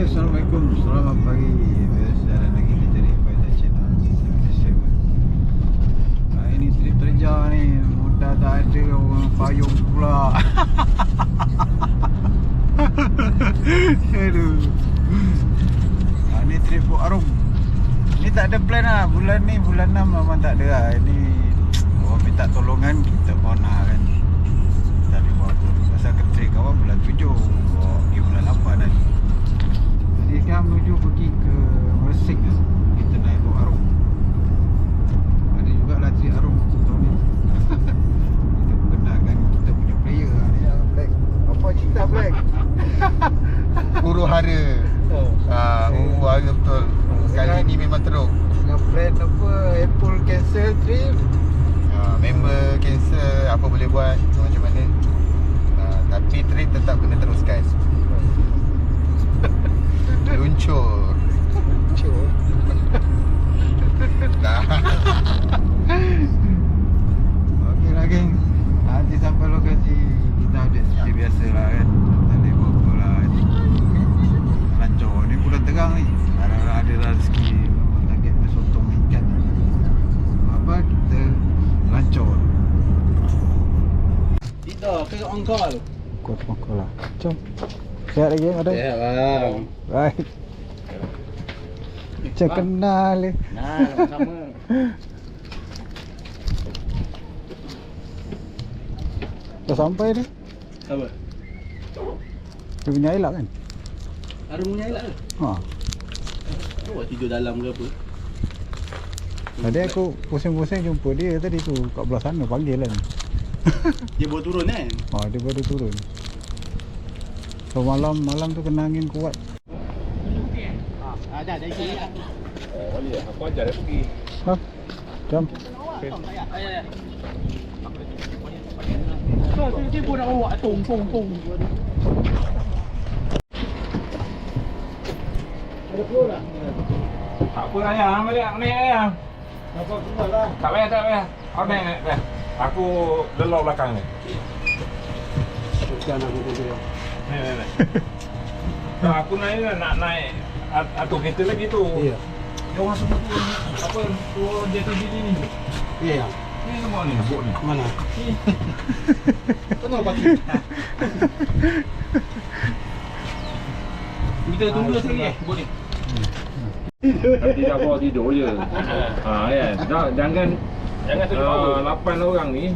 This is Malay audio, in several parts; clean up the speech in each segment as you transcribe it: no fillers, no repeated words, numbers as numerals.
Assalamualaikum, selamat pagi. Sekarang lagi kita di Faizal Channel 77. Ini trip kerja ni, modal tak ada, orang payung pula. Aduh. Ni trip Pok Arum. Ni tak ada plan lah, bulan ni, bulan 6 memang tak ada lah. Ini orang minta tolongan, kita pun kan. Tak boleh buat apa. Pasal trip kawan bulan 7, bawa pergi bulan 8 kan. Jadi sekarang menuju pergi ke Mersik. Kita naik Pok Arum. Ada juga lah trip Arum tahun ni. Kita perkenalkan kita punya player ni lah, Black. Apa cerita Black? Huru hara. Huru hara betul. Kali ni memang teruk. Dengan plan apa, Apple cancel trip. Member cancel, apa boleh buat, macam mana. Tapi trip tetap kena teruskan. Luncur. Dah. Okey lah geng. Nanti sampai lokasi kita update seperti biasa lah kan. Tak boleh buat apa lah ni. Lancar ni bulan terang ni. Harap-harap ada rezeki. Memang target bersotong ikan. Apa kita lancar. Tidak, ke angkal. Kuat pokok lah. Jom. Sihat lagi ada? Ya bang. Right. Macam kenal ni. Nah, sama-sama. Dah sampai dah. Apa? Dia punya elak kan? Arumnya elak ke? Ha. Awak tidur dalam ke apa? Tadi aku pusing-pusing jumpa dia tadi tu kat belah sana panggil kan. Dia baru turun kan? Ha, dia baru turun. So malam tu kena angin kuat. Dah sini lah. Oh, boleh. Aku ajar dia pergi. Ha. Jom. Dia pun nak bawa tong. Ada keluar tak? Tak apa ayah, balik naik ayah. Apa keluar lah? Tak payah. Kau naik. Aku lelok belakang ni. Bukan aku tu. Naik. Aku nak naik atur kereta lagi tu. Ya. Dia orang semua tu apa turun jatuh diri ni. Ya. Ni semua ni bot ni. Mana? Ni. Kenapa pagi? Kita tunggu sekali bot ni. Nanti dah bawa tidur je. Kan. Jangan tujuh 8 orang ni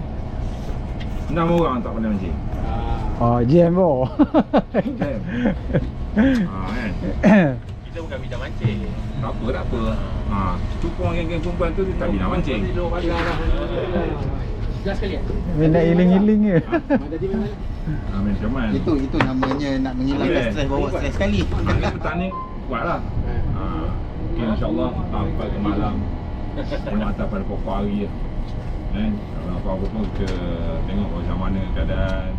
6 orang tak pandai mancing. Oh, jam bo. Kan. Kita bukan bincang mancing. Tak apa. Tu pun geng-geng perempuan tu dia tak boleh nak mancing. Gas sekali ya? Minta healing je. Tadi memang Macam mana? Itu namanya nak menghilangkan stres, bawa stres sekali. Ini petang ni kuat lah. Okay, insyaAllah sampai ke malam. Tengok atas pada pokok hari lah. Kalau apa-apa pun kita tengok macam mana keadaan.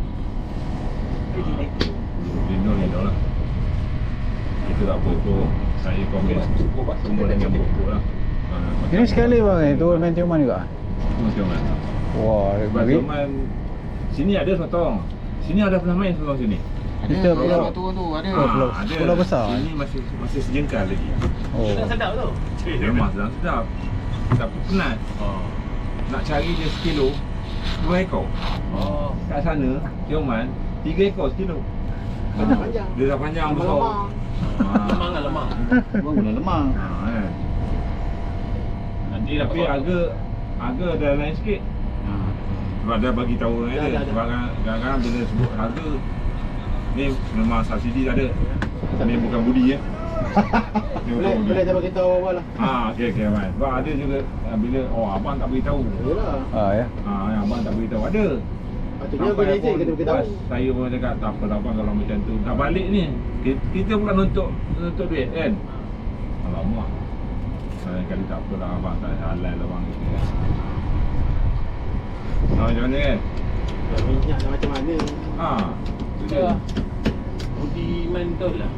Lindung ni dah lah. Kita tak apa tu. Saya komen semua dengan buku lah. Ini sekali bang, tu main ciuman juga. Itu macam mana? Wah, bagi. Cuman sini ada sotong. Sini ada pernah main sotong sini. Kita pulau tu ada. pulau besar. Sini masih sejengkal lagi. Oh. sedap tu. Memang sedap. Tapi penat. Nak cari dia sekilo 2 ekor. Kat sana Tioman 3 ekor sekilo. Panjang. Dia dah panjang besar. Lemang. Memang guna lemang. Nanti tapi harga dah lain sikit. Sebab dah bagi tahu kan dia. Sebab kadang-kadang bila sebut harga ni memang subsidi tak ada. Ni bukan budi ya. Boleh dia bagi tahu awal lah. Okey Abang. Sebab ada juga bila abang tak beritahu. Yalah. Ya. Abang tak beritahu ada. Patutnya boleh je kita bagi tahu. Saya pun cakap tak apa abang kalau macam tu. Dah balik ni kita pula nuntut duit kan. Alamak. Saya kali tak apalah abang tak halal abang gitu kan. Macam mana kan? Minyak macam mana? Itu je. Budi mental lah.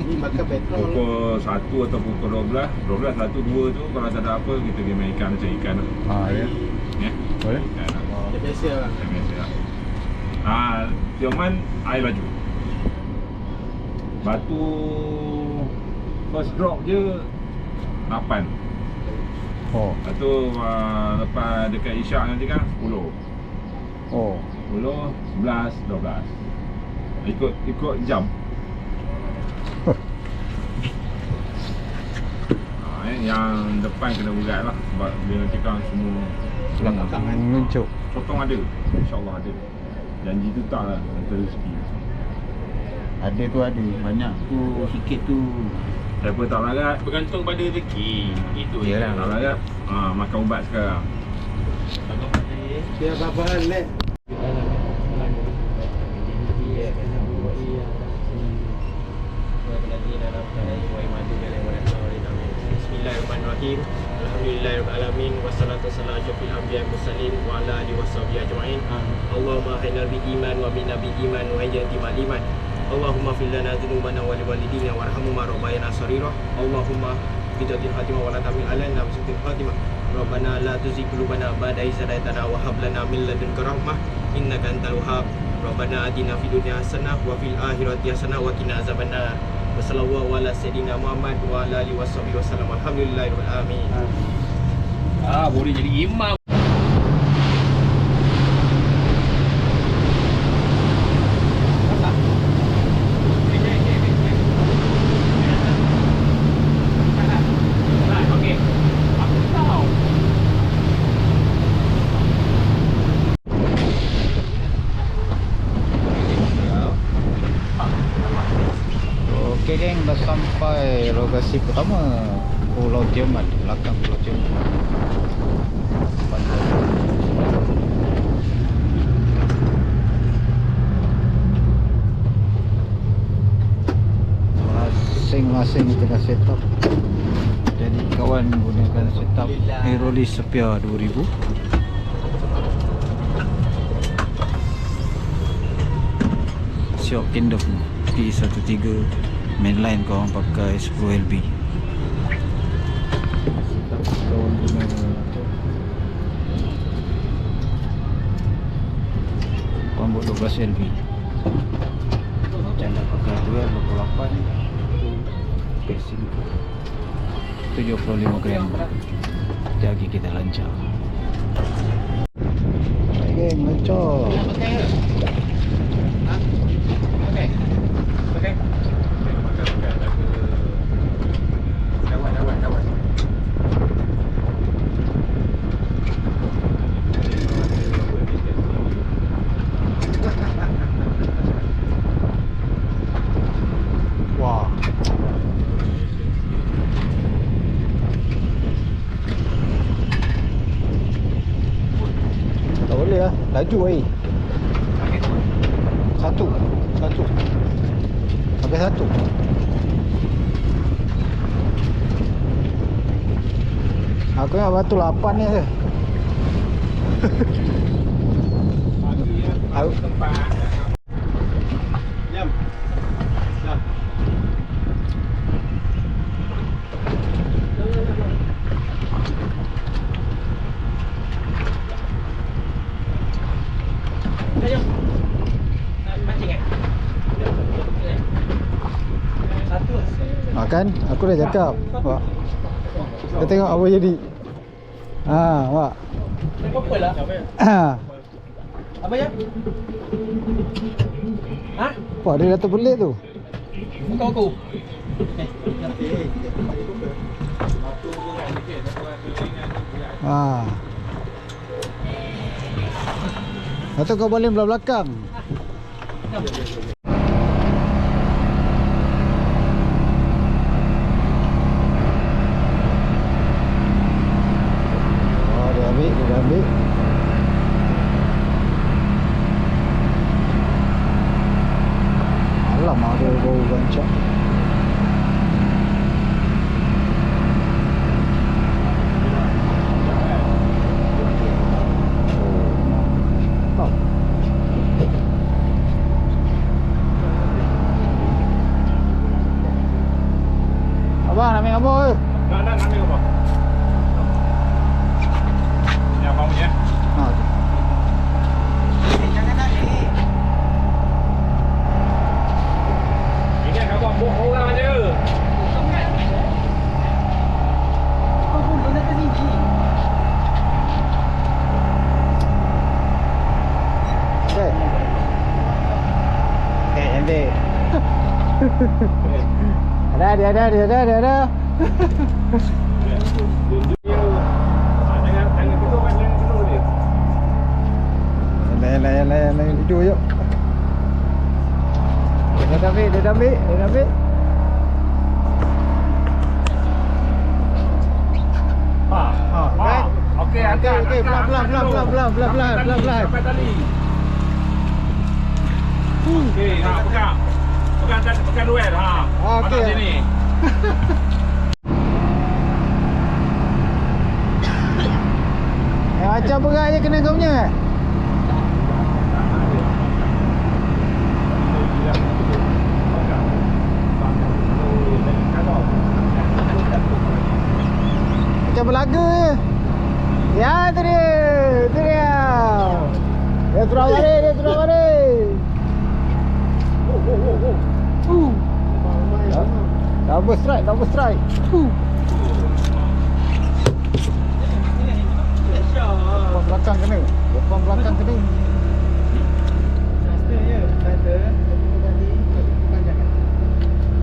Ni makan petrol. Pukul 1 atau pukul 12 1, 2 tu kalau tak ada apa kita pergi main ikan macam ikan tu. Ya. Ya? Boleh. Ikan lah. Dia biasa lah. Ikan biasa lah. Tioman air laju. Batu first drop je 8. Oh. Lepas tu lepas dekat Isyak nanti kan 10. Oh. 10, 11, 12. Ikut jam. Yang depan kena berat lah sebab dia nanti kan semua Ngencuk. sotong ada. InsyaAllah ada. Janji tu tak lah antara rezeki. Ada tu ada. Banyak tu sikit tu. Siapa tak larat, Bergantung pada rezeki. Itu je. Yalah. tak larat makan ubat sekarang. Dia apa-apa let. Bismillahirrahmanirrahim. Alhamdulillahirrahmanirrahim. Wassalatu wassalamu ala asyrafil anbiya'i wal mursalin wa ala alihi washabihi ajma'in. Allahumma khina bil iman wa bina bil iman wa hajjati mal iman. Allahumma fil lana dzunubana wa liwalidina warhamhuma rabbayana saghira. Allahumma bidatil khatimah wa la tamil alaina bisatil khatimah. Rabbana la tuzigh qulubana ba'da idh hadaytana wa hab lana min ladunka rahmah innaka antal wahhab. Rabbana atina fid dunya hasanah wa fil akhirati hasanah wa qina azabannar. Wassallallahu ala sayyidina Muhammad wa ala alihi washabihi wasallam. Alhamdulillahirabbil alamin. Boleh jadi imam. Okey geng, dah sampai lokasi pertama, Pulau Tioman, belakang Pulau Tioman. Masing-masing tengah setup. Jadi kawan gunakan setup Aerolis Sepia 2000. Shock Kingdom P13 mainline korang pakai 10 LB. Kawan guna korang buat 12 LB. Macam nak pakai 28 tu pacing 75 gram. Jadi kita lancar. Hai geng, lancar. Wah. Tak boleh lah, laju air. Satu. Pakai satu. Aku nak batu 8 ni je. Aku Jam. Dah. Jom. Nak mancing eh? Satu. makan, aku dah cakap. Wak. Kau tengok apa jadi. Wak. Apa lah? Apa ya? Ha? Wah, dia dah terbelit tu. Buka aku. Atau kau balik belah belakang. Dia ambil. Alamak, ada bau gancak. Ada. Jangan kedua kan, jangan kedua dia. Yalah, video yuk. Dia dah ambil. Okey, pelan. Sampai tali. Okey, pegang duel. Okey. Patah sini. Macam berat je kena kau punya. Macam belaga je. Ya, tu dia. Dia turun balik. Double strike. Depan belakang kena. Master je. Master. Tadi panjangkan.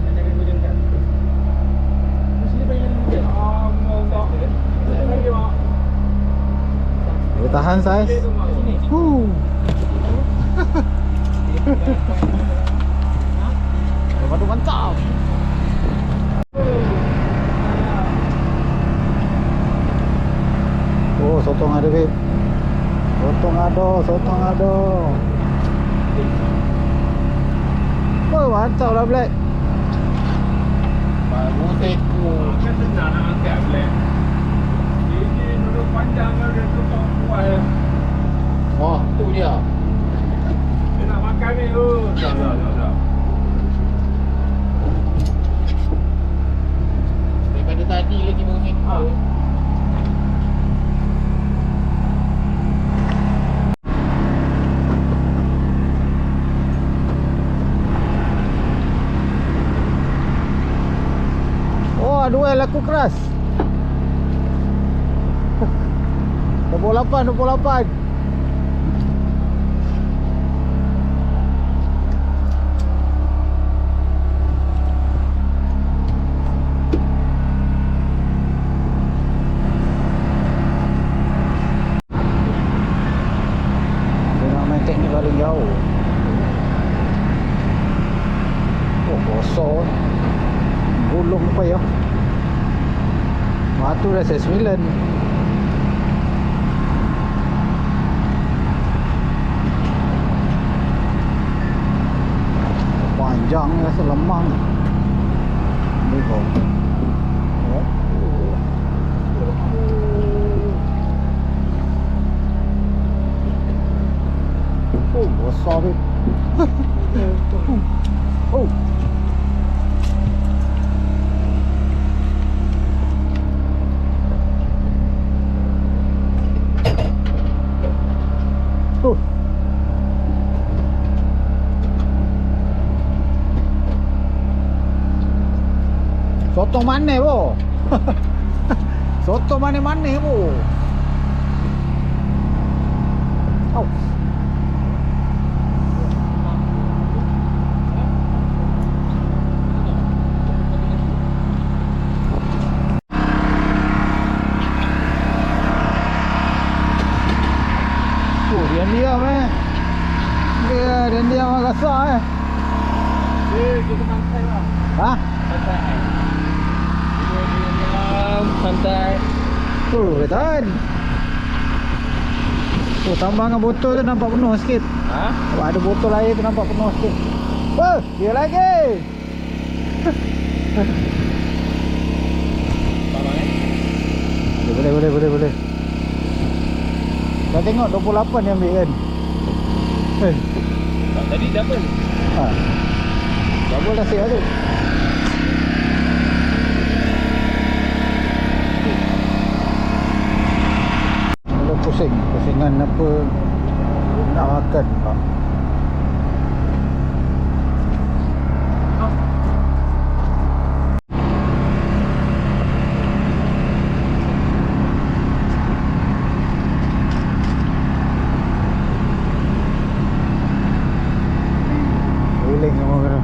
Panjangkan hujungkan. Mesti dia panjang hujung. Dia tahan saiz. Padu mantap. Oh, sotong ada babe. Sotong ada. Oh, mantap lah Black. Baru teko. Kan senang nak angkat Black. Ini duduk panjang dia tukar kuat. Oh, tu dia. Dia nak makan ni. Dah. Daripada tadi lagi baru teko. Oh, duel laku keras. 28. Dia nak main teknik paling jauh. Oh, kosong. Gulung apa ya? Batu dah saya 9. Panjangnya selemang. Ni kau. Oh, besar ni. Oh. Sotong mana bo? Sotong mana bo? Au. Oh, diam eh. Dia agak kasar eh. Kita pantai lah. Hah? Pantai. Santai. Betul. Oh, tambah dengan botol tu nampak penuh sikit. Ha? Kalau ada botol air tu nampak penuh sikit. Oh, dia lagi. Boleh. Dah tengok 28 yang ambil kan. Tadi double. Ha. Double dah siap tu. Pusingan apa nak makan pula. Wiling semua kena.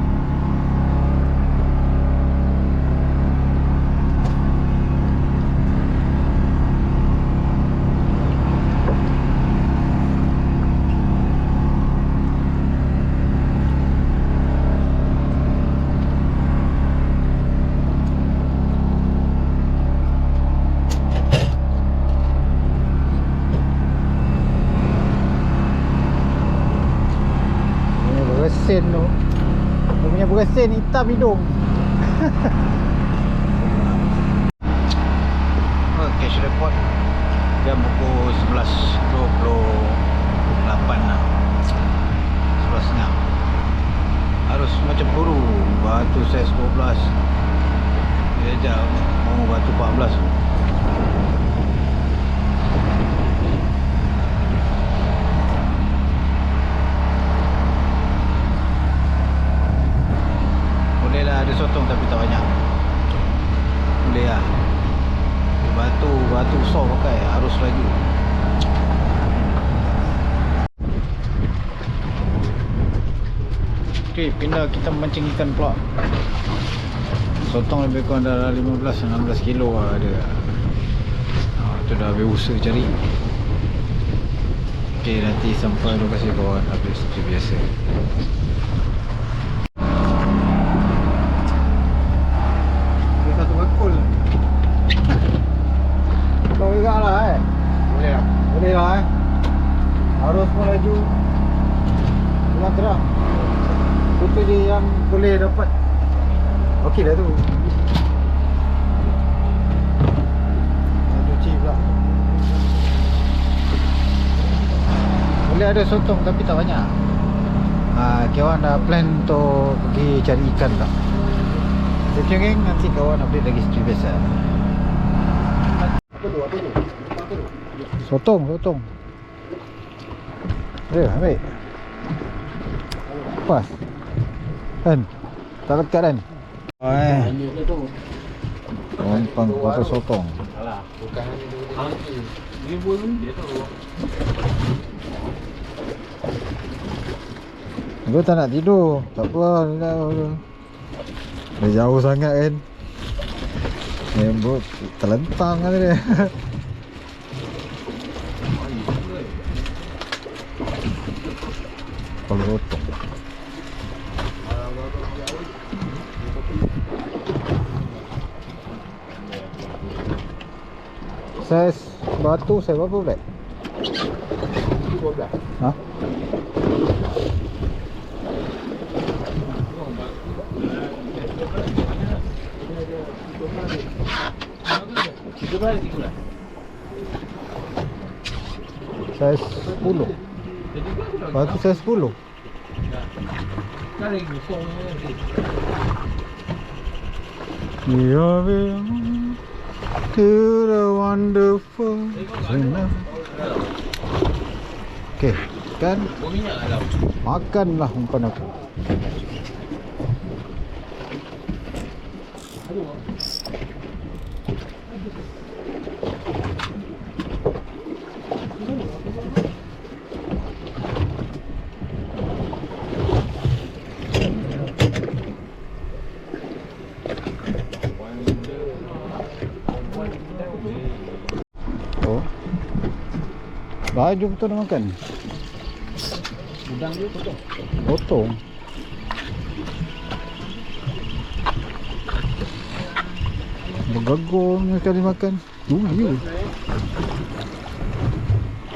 sen tu. Dia punya beresen hitam hidung. Cash report jam pukul 11.28 lah. 11.30. Harus macam buru. Batu saiz 12. Dia jam mau batu 14. Boleh lah ada sotong tapi tak banyak. Boleh lah. Batu saw pakai arus laju. Okey, pindah kita mancing ikan pula. Sotong lebih kurang dah 15-16 kilo lah ada. Tu dah habis usaha cari. Okey, nanti sampai lokasi kawan habis seperti biasa. Satu bakul. Kau juga lah Boleh lah. Boleh lah Arus pun laju. Terang terang. Itu je yang boleh dapat. Okey dah tu. Cuci pula. Boleh ada sotong tapi tak banyak. Kawan dah plan untuk pergi cari ikan tak? Stay tune geng, nanti kawan update lagi seperti biasa. Sotong. Ya, ambil. Pas. Kan? Tak lekat kan? Gampang kata sotong. Alah, bukan hantu. Dia pun dia tahu. Gue tak nak tidur. Tak apa dah jauh sangat kan. Bot terlentang kan dia. Kalau rotong saiz batu saiz berapa pula? 12. Ha? Saiz 10. Batu saiz 10. You belong to the wonderful. Okay, kan? Makanlah umpan aku. Baju betul nak makan. Udang dia Potong. Bergagor sekali makan. You.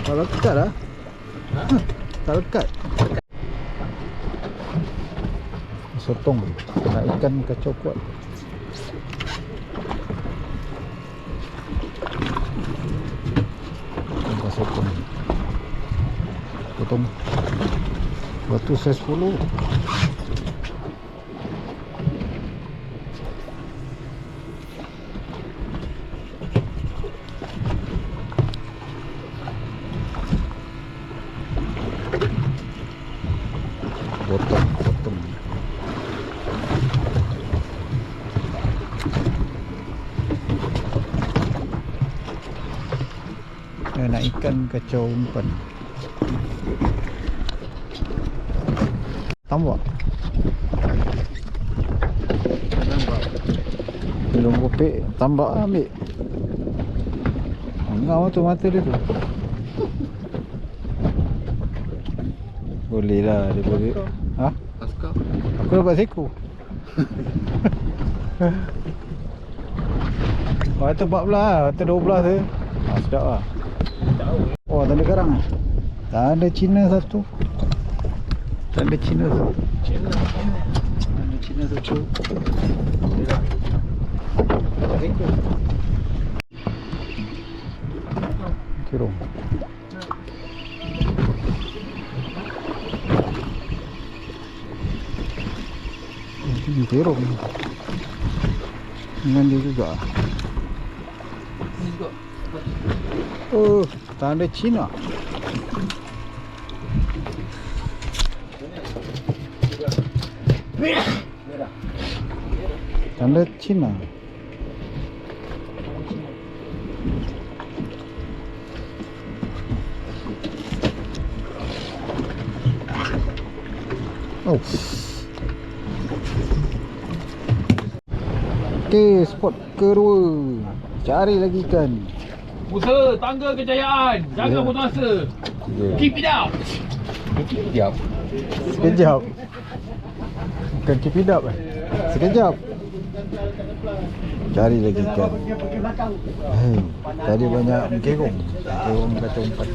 Tak lekat lah. Tak lekat. Sotong. Nak ikan kacau kuat. Sotong. Potong. Batu saiz 10. Potong. Nak ikan kacau umpan. Tambah. Belum kopi, tambah ambil. Ngau tu mata dia tu. Boleh lah, dia boleh. Ha? Askar. Aku dapat seko. Waktu 14 lah, waktu 12 tu. Sedap lah. Oh, tak ada karang. Tak ada Cina satu. Tanda Cina tu. China. Tanda Cina tu cu. Kirong. Kirong. Dengan dia juga. Ni juga. Oh, tanda Cina. Tanda Cina. Oh. Okey, spot kedua. Cari lagi ikan. Usaha tangga kejayaan. Jangan Ya. putus asa. Yeah. Keep it up. Sekejap. Bukan keep it up Sekejap. Cari lagi ikan. Hei, tadi banyak mengkerong. Kerong kata umpat.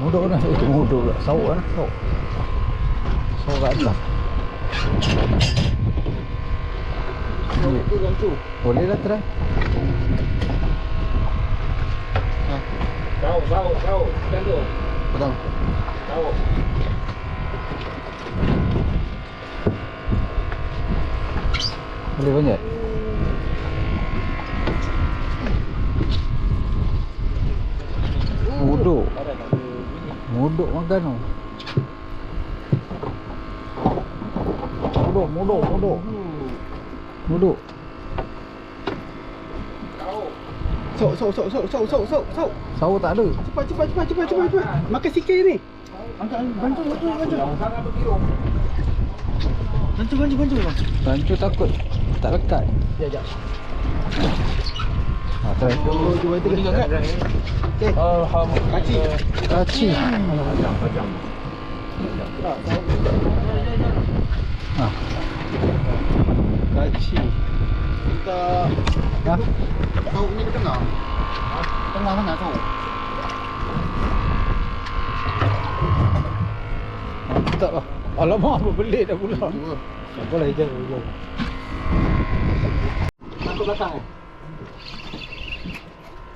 Muduk dah. Itu muduk lah. Sauk lah. Sauk. Sauk kat atas. Boleh lah try. Tahu. Kan tu. Potong. Tahu. Boleh banyak. Muduk. Muduk makan tu. Muduk. Tahu. Sauk tak ada. Cepat. Makan sikit ni. Bantu. Bancu takut tak lekat. Sekejap. Try. Cuba itu kan. Okey. Alhamdulillah. Kaci. Pajam. Kaci. Kita Ha? tahu ni ke tengah? Tengah mana tahu? Tak lah. Alamak, apa belit dah pula. Dua. Tak apalah, hijau dulu. Sangkut belakang eh?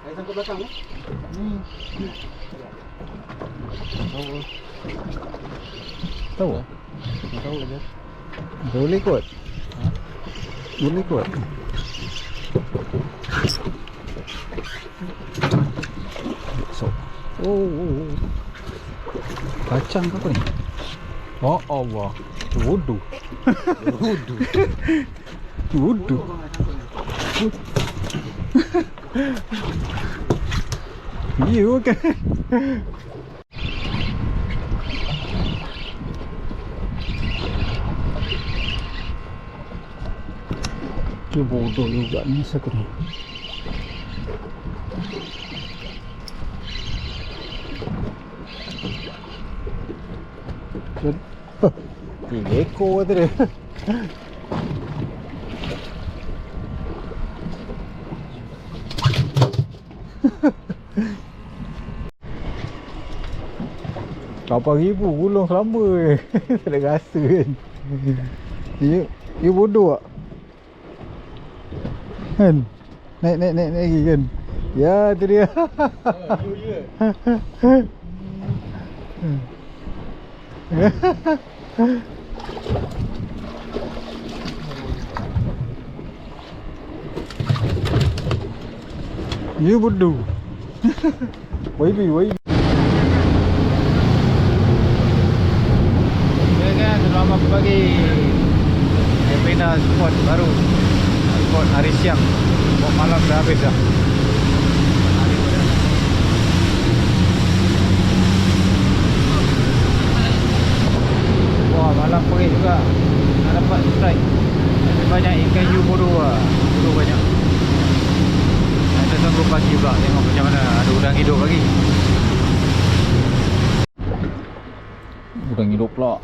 Saya sangkut belakang eh? Tahu? Tak tahu je. Boleh kot. Boleh kot. So. Oh. Kacang ke apa ni? Oh Allah. Wudu. Wudu. You kan? Dia bodoh juga ni sekali. Tiga ekor tu dia. RM8,000 gulung selama tak ada rasa kan. You bodoh tak? Kan? Naik lagi kan? Ya tu dia. You bodoh. Baby. Ya kan, selamat pagi. Saya pindah spot baru. Spot hari siang. Spot malam dah habis dah. Wah, malam perih juga. Nak dapat strike. Tapi banyak ikan hiu bodoh lah. Bodoh banyak. Kita tunggu pagi pula. Tengok macam mana. Ada udang hidup lagi. Udang hidup pula.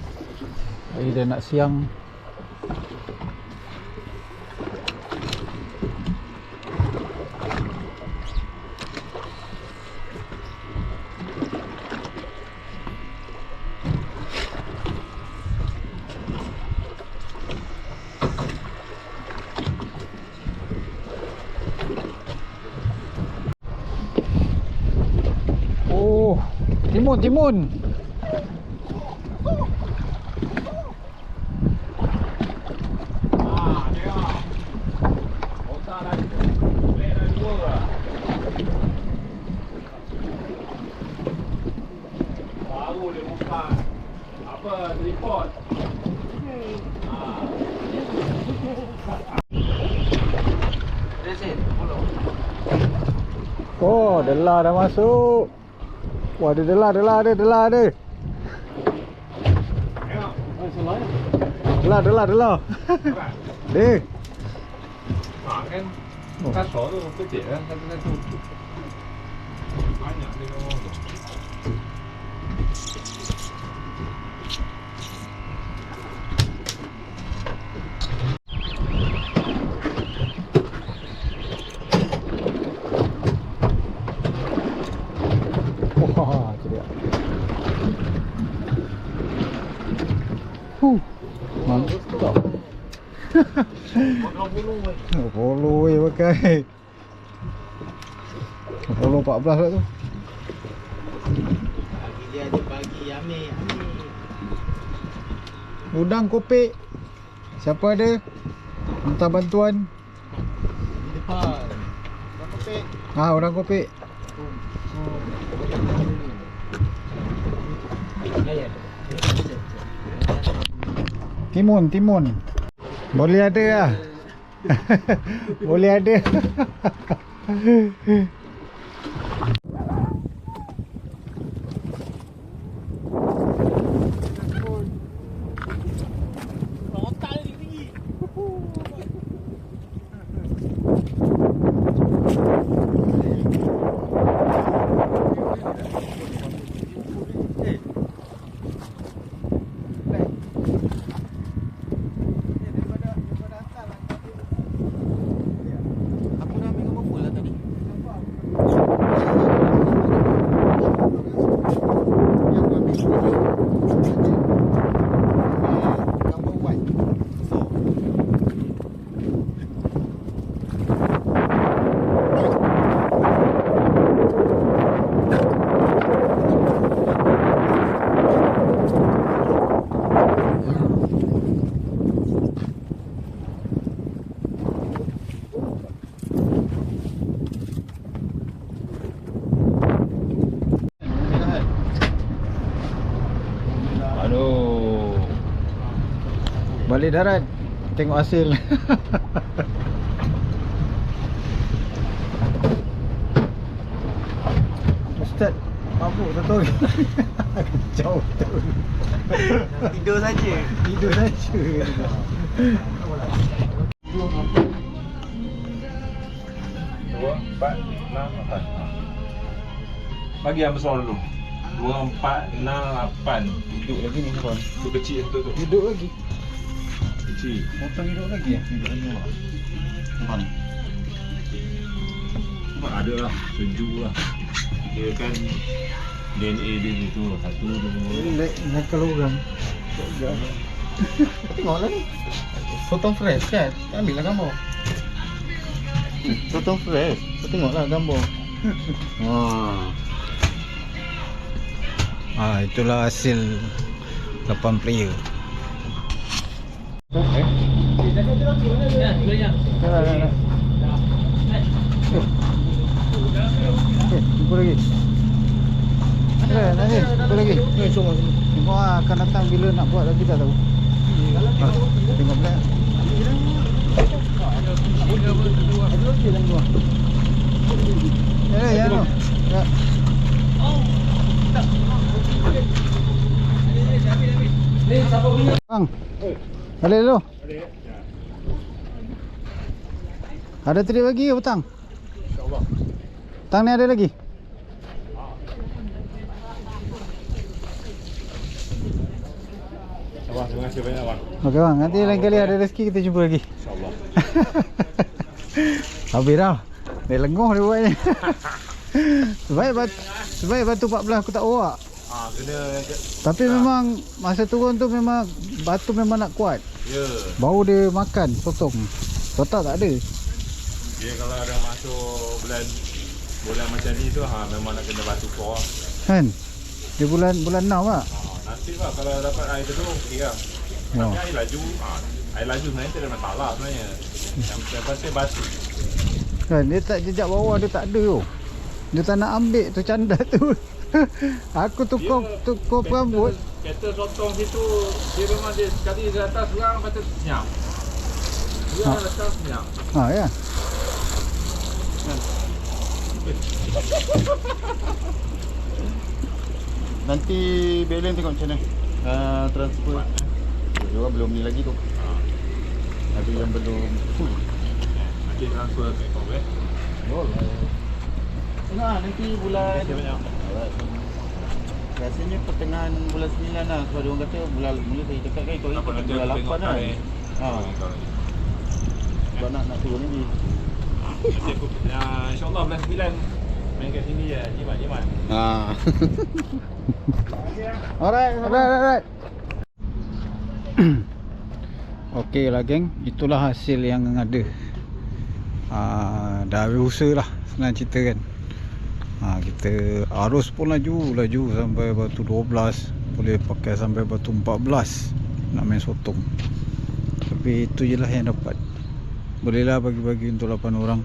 Hari dah nak siang. Timun. Baru dia buka apa tripod. Oh, delah dah masuk. Wah, ada delah ada. Delah. Deh. Kan kasar tu kecil kan satu-satu. Banyak dia orang tu. Wah, tu dia. Mantap. Polo pakai. Polo 14 lah tu. Bagi dia ada bagi ambil. Udang kopek. Siapa ada? Minta bantuan. Di depan. Dah kopek. Udang kopek. Timun. Boleh ada lah. Boleh ada. Aduh. Balik darat. Tengok hasil. Ustaz, mabuk tak tahu. Jauh betul. Tidur saja. Tidur saja. 2, 4, 6, 8. Bagi yang besar dulu. 2, 4, 6, 8. Hidup lagi ni kawan. Tu kecil tu. Hidup lagi. Kecil. Potong hidup lagi ya? Hidup lagi lah. Kawan. Ada lah, sejuk lah. Dia kan DNA dia tu 1, 2. Nakal orang. Tengoklah ni. Potong fresh kan? Ambil lah gambar. Potong fresh. Tengoklah gambar. Itulah hasil 8 player. Jumpa lagi. Nanti, jumpa lagi. Tengok akan datang bila nak buat lagi tak tahu. Tengok pula. Ya tu. Ya. Bang. Balik dulu. Ada trip lagi ke petang? InsyaAllah. Petang ni ada lagi? Abang, terima kasih banyak bang. Okey bang, nanti lain kali ada rezeki kita jumpa lagi. InsyaAllah. Habis dah. Dia lenguh dia buatnya. Sebaik batu 14 aku tak bawa. Kena. Tapi memang masa turun tu memang batu memang nak kuat. Ya. Bau dia makan potong. Total tak ada. Dia kalau ada masuk bulan macam ni tu memang nak kena batu kuat. Kan? Di bulan 6 ah. Nasib lah kalau dapat air teduh okey lah. Wah. Tapi air laju, air laju sebenarnya tak ada masalah sebenarnya. Yang pasal batu. Kan dia tak jejak bawah, dia tak ada tu. Dia tak nak ambil tu candat tu. Aku tukar rambut. Kereta sotong situ dia memang dia sekali di atas seorang patut senyap. Dia atas senyap. Ha ya. Nanti balance tengok macam mana. Transfer. Dia belum ni lagi tu. Ada yang belum full. Nanti transfer ke kau Tengok nanti bulan banyak. Rasanya pertengahan bulan 9 lah. Sebab dia orang kata bulan mula saya cakap kan kau Apa ikut nanti bulan aku 8 tengok lah. tarik. Sebab nak turun lagi. Nanti aku insyaAllah bulan 9 main kat sini je, jimat. Alright. Okey lah geng, itulah hasil yang ada. Dah habis usaha lah, senang cerita kan. Kita arus pun laju sampai batu 12, boleh pakai sampai batu 14 nak main sotong. Tapi itu je lah yang dapat. Bolehlah bagi-bagi untuk 8 orang.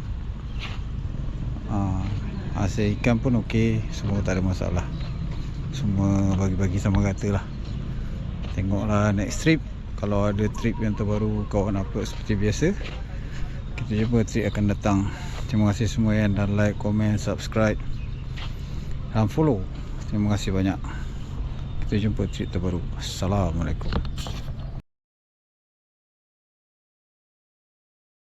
Hasil ikan pun okey, semua tak ada masalah. Semua bagi-bagi sama rata lah. Tengoklah next trip. Kalau ada trip yang terbaru kawan upload seperti biasa, kita jumpa trip akan datang. Terima kasih semua yang dah like, komen, subscribe dan follow. Terima kasih banyak. Kita jumpa trip terbaru. Assalamualaikum.